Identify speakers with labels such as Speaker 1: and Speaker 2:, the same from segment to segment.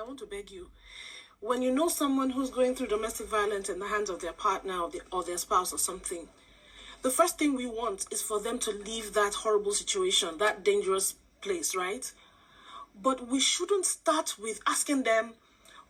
Speaker 1: want to beg you. When you know someone who's going through domestic violence in the hands of their partner or their spouse or something, the first thing we want is for them to leave that horrible situation, that dangerous place, right? But we shouldn't start with asking them,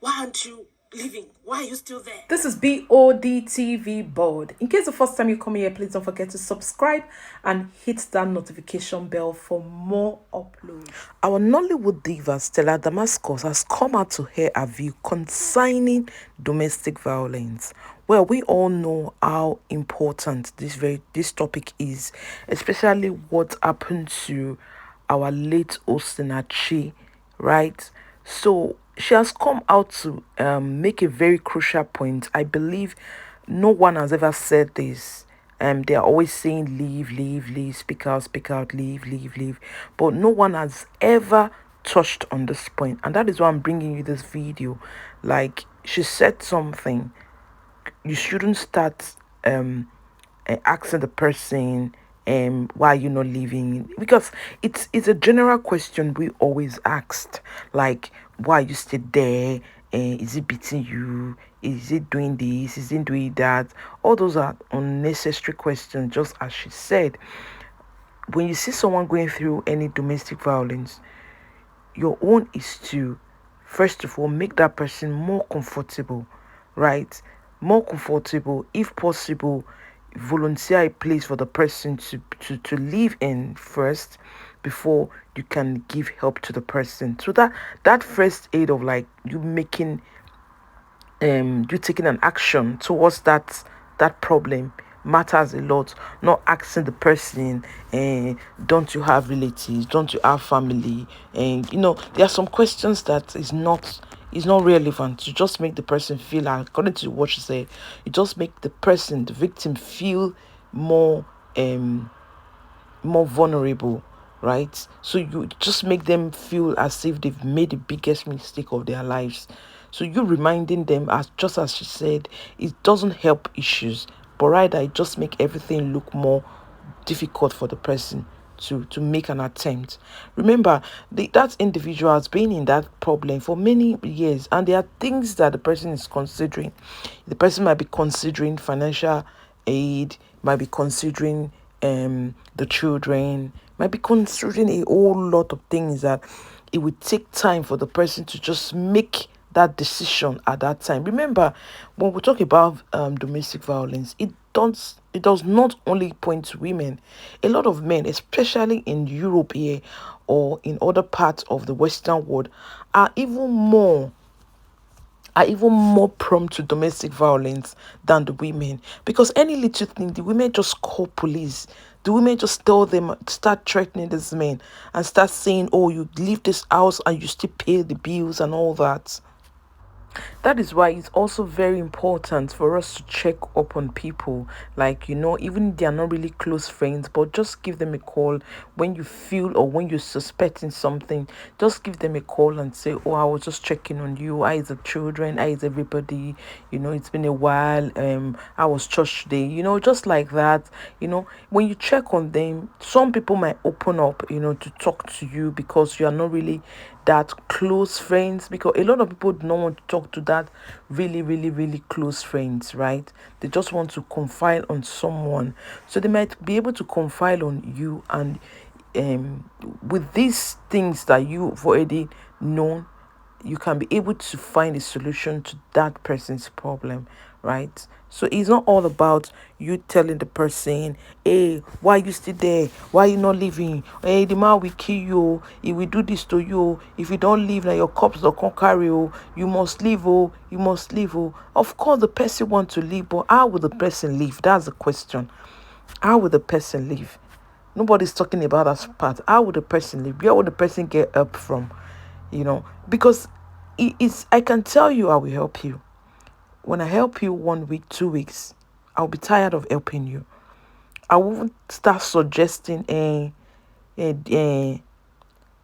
Speaker 1: why aren't you leaving? Why are you still there?
Speaker 2: This is Bod TV Bod. In case the first time you come here, please don't forget to subscribe and hit that notification bell for more uploads. Our Nollywood diva Stella Damascus has come out to air her view concerning domestic violence. Well, we all know how important this topic is, especially what happened to our late Osinachi, right? So she has come out to make a very crucial point. I believe no one has ever said this. They are always saying leave, speak out, leave. But no one has ever touched on this point. And that is why I'm bringing you this video. Like, she said something. You shouldn't start asking the person why are you not leaving, because it's a general question we always asked, like, why you stay there, is it beating you, is it doing this, is it doing that? All those are unnecessary questions. Just as she said, when you see someone going through any domestic violence, your own is to, first of all, make that person more comfortable, right? More comfortable, if possible. Volunteer a place for the person to live in first before you can give help to the person. So that first aid of, like, you making you taking an action towards that problem matters a lot. Not asking the person, don't you have relatives, don't you have family, and there are some questions that is not relevant. To just make the person feel, like, according to what she said, you just make the person, the victim, feel more vulnerable, right? So you just make them feel as if they've made the biggest mistake of their lives. So you reminding them, as just as she said, it doesn't help issues, but rather it just make everything look more difficult for the person to make an attempt. Remember, that individual has been in that problem for many years, and there are things that the person is considering. The person might be considering financial aid, might be considering the children, might be considering a whole lot of things that it would take time for the person to just make that decision at that time. Remember, when we talk about domestic violence, it does not only point to women. A lot of men, especially in Europe here or in other parts of the Western world, are even more prone to domestic violence than the women, because any little thing, the women just call police. The women just tell them, start threatening this man and start saying, oh, you leave this house and you still pay the bills and all that. That is why it's also very important for us to check up on people, like, even if they are not really close friends, but just give them a call when you feel, or when you're suspecting something. Just give them a call and say, oh, I was just checking on you. How is the children? How is everybody? It's been a while. I was church today, just like that. When you check on them, some people might open up, to talk to you, because you are not really that close friends, because a lot of people do not want to talk to that really close friends, right? They just want to confide on someone, so they might be able to confide on you, and with these things that you've already known, you can be able to find a solution to that person's problem, right? So it's not all about you telling the person, hey, why you still there? Why you not leaving? Hey, the man will kill you. He will do this to you. If you don't leave, now your cops don't come carry you. You must leave, oh. You must leave, oh. Of course, the person wants to leave, but how will the person leave? That's the question. How will the person leave? Nobody's talking about that part. How would the person leave? Where would the person get help from? Because I can tell you I will help you. When I help you 1 week, 2 weeks, I'll be tired of helping you. I won't start suggesting, is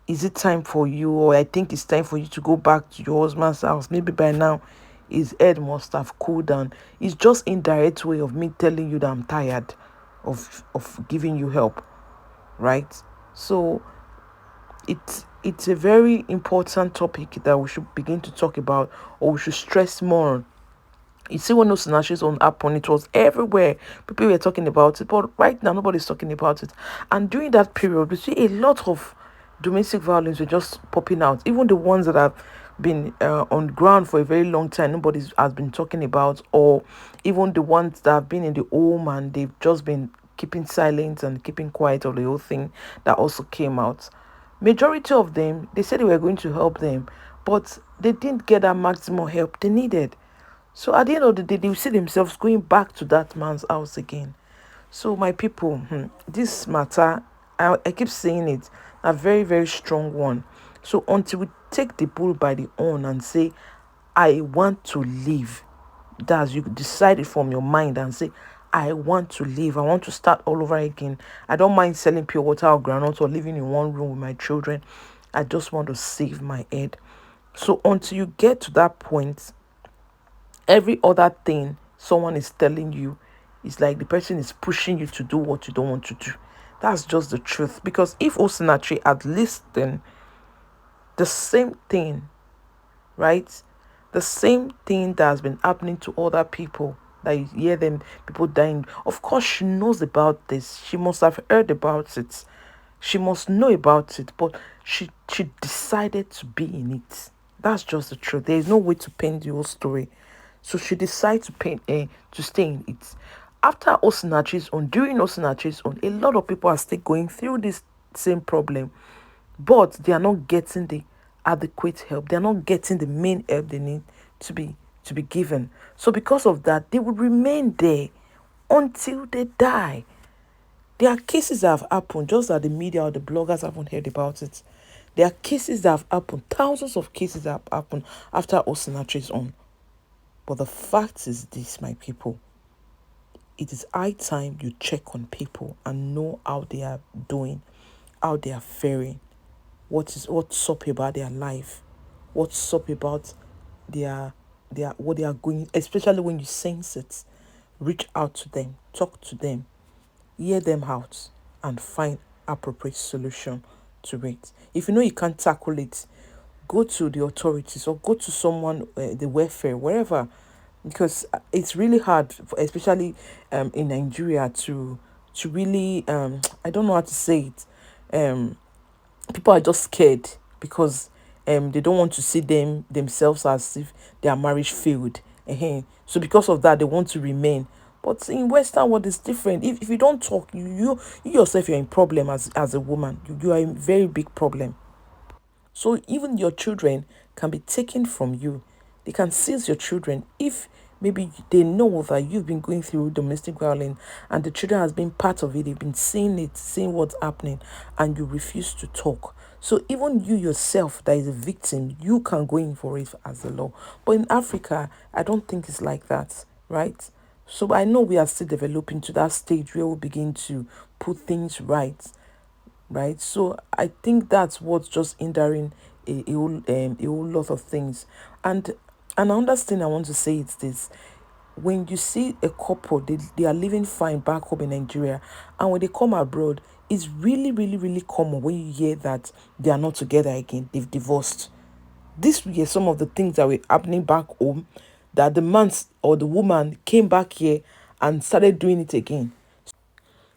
Speaker 2: it time for you, or I think it's time for you to go back to your husband's house. Maybe by now his head must have cooled down. It's just indirect way of me telling you that I'm tired of giving you help, right? So it's a very important topic that we should begin to talk about, or we should stress more on. You see, when Osinachi's on happened, it was everywhere. People were talking about it, but right now nobody's talking about it. And during that period, we see a lot of domestic violence were just popping out. Even the ones that have been on ground for a very long time, nobody has been talking about, or even the ones that have been in the home and they've just been keeping silent and keeping quiet of the whole thing that also came out. Majority of them, they said they were going to help them, but they didn't get that maximum help they needed. So at the end of the day, they will see themselves going back to that man's house again. So my people, this matter, I keep saying it, a very, very strong one. So until we take the bull by the horn and say, I want to live, that's you decide it from your mind and say, I want to live. I want to start all over again. I don't mind selling pure water or groundnut or living in one room with my children. I just want to save my head. So until you get to that point, every other thing someone is telling you is like the person is pushing you to do what you don't want to do. That's just the truth. Because if Osinachi had listened, the same thing, right? The same thing that has been happening to other people, that you hear them, people dying. Of course, she knows about this. She must have heard about it. She must know about it. But she decided to be in it. That's just the truth. There is no way to paint the whole story. So she decided to stay in it. After Osinachi's own, during Osinachi's own, a lot of people are still going through this same problem, but they are not getting the adequate help. They are not getting the main help they need to be given. So because of that, they will remain there until they die. There are cases that have happened, just that the media or the bloggers haven't heard about it. There are cases that have happened, thousands of cases that have happened after Osinachi's own. But the fact is this, my people. It is high time you check on people and know how they are doing, how they are faring, what's up about their life, what's up about their what they are going, especially when you sense it. Reach out to them, talk to them, hear them out, and find appropriate solution to it. If you know you can't tackle it, go to the authorities or go to someone, the welfare, wherever, because it's really hard, especially in Nigeria, to really I don't know how to say it. People are just scared because they don't want to see themselves as if their marriage failed. So because of that, they want to remain. But in Western world, it's different. If you don't talk, you yourself, you're in problem as a woman. You are a very big problem. So even your children can be taken from you. They can seize your children if maybe they know that you've been going through domestic violence and the children has been part of it. They've been seeing it, seeing what's happening, and you refuse to talk. So even you yourself that is a victim, you can go in for it as a law. But in Africa, I don't think it's like that, right? So I know we are still developing to that stage where we begin to put things right? So I think that's what's just hindering a whole lot of things. And another thing I want to say is this: when you see a couple, they are living fine back home in Nigeria, and when they come abroad, it's really, really, really common when you hear that they are not together again, they've divorced. These were some of the things that were happening back home, that the man or the woman came back here and started doing it again.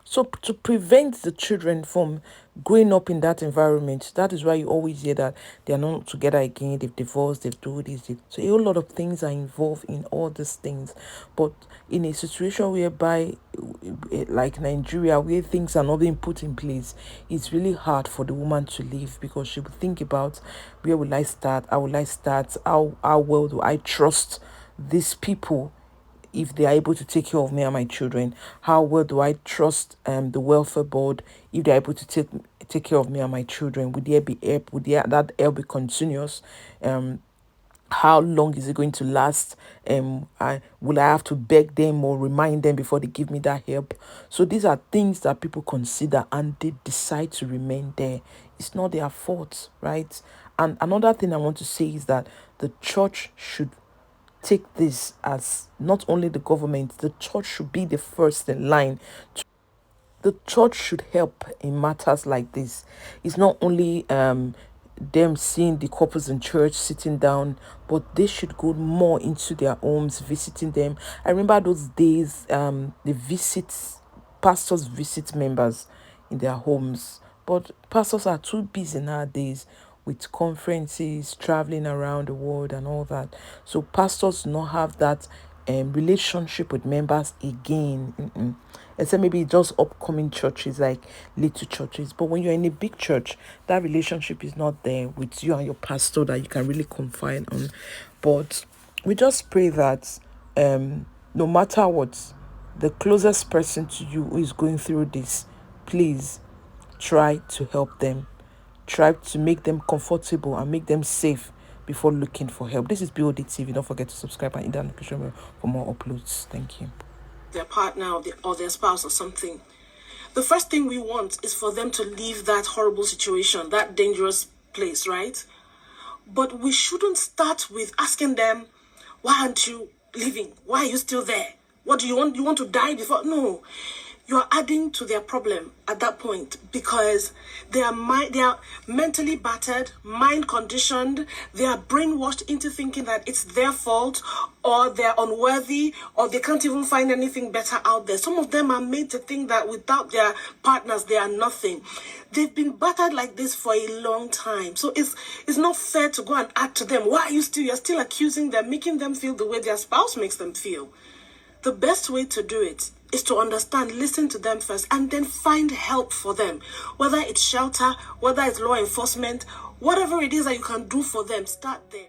Speaker 2: So to prevent the children from growing up in that environment, that is why you always hear that they are not together again, they've divorced, they've do this. So a whole lot of things are involved in all these things. But in a situation whereby, like Nigeria, where things are not being put in place, it's really hard for the woman to live, because she will think about, where will I start? How will I start? How well do I trust these people if they are able to take care of me and my children? How well do I trust the welfare board if they're able to take care of me and my children? Would there be help? Would that help be continuous? How long is it going to last? Will I have to beg them or remind them before they give me that help? So these are things that people consider and they decide to remain there. It's not their fault, right? And another thing I want to say is that the church should take this as not only the government, the church should be the first in line. The church should help in matters like this. It's not only them seeing the couples in church sitting down, but they should go more into their homes, visiting them. I remember those days, pastors visit members in their homes, but pastors are too busy nowadays with conferences, traveling around the world and all that. So pastors do not have that relationship with members again. Except maybe just upcoming churches like little churches. But when you're in a big church, that relationship is not there with you and your pastor that you can really confide on. But we just pray that no matter what, the closest person to you who is going through this, please try to help them. Try to make them comfortable and make them safe before looking for help. This is Bod TV. Don't forget to subscribe and hit that notification bell for more uploads. Thank you.
Speaker 1: Their partner or their spouse or something. The first thing we want is for them to leave that horrible situation, that dangerous place, right? But we shouldn't start with asking them, why aren't you leaving? Why are you still there? What do you want? You want to die before? No. You're adding to their problem at that point because they are mentally battered, mind conditioned. They are brainwashed into thinking that it's their fault or they're unworthy or they can't even find anything better out there. Some of them are made to think that without their partners, they are nothing. They've been battered like this for a long time. So it's not fair to go and add to them. Why are you're still accusing them, making them feel the way their spouse makes them feel? The best way to do it is to understand, listen to them first, and then find help for them. Whether it's shelter, whether it's law enforcement, whatever it is that you can do for them, start there.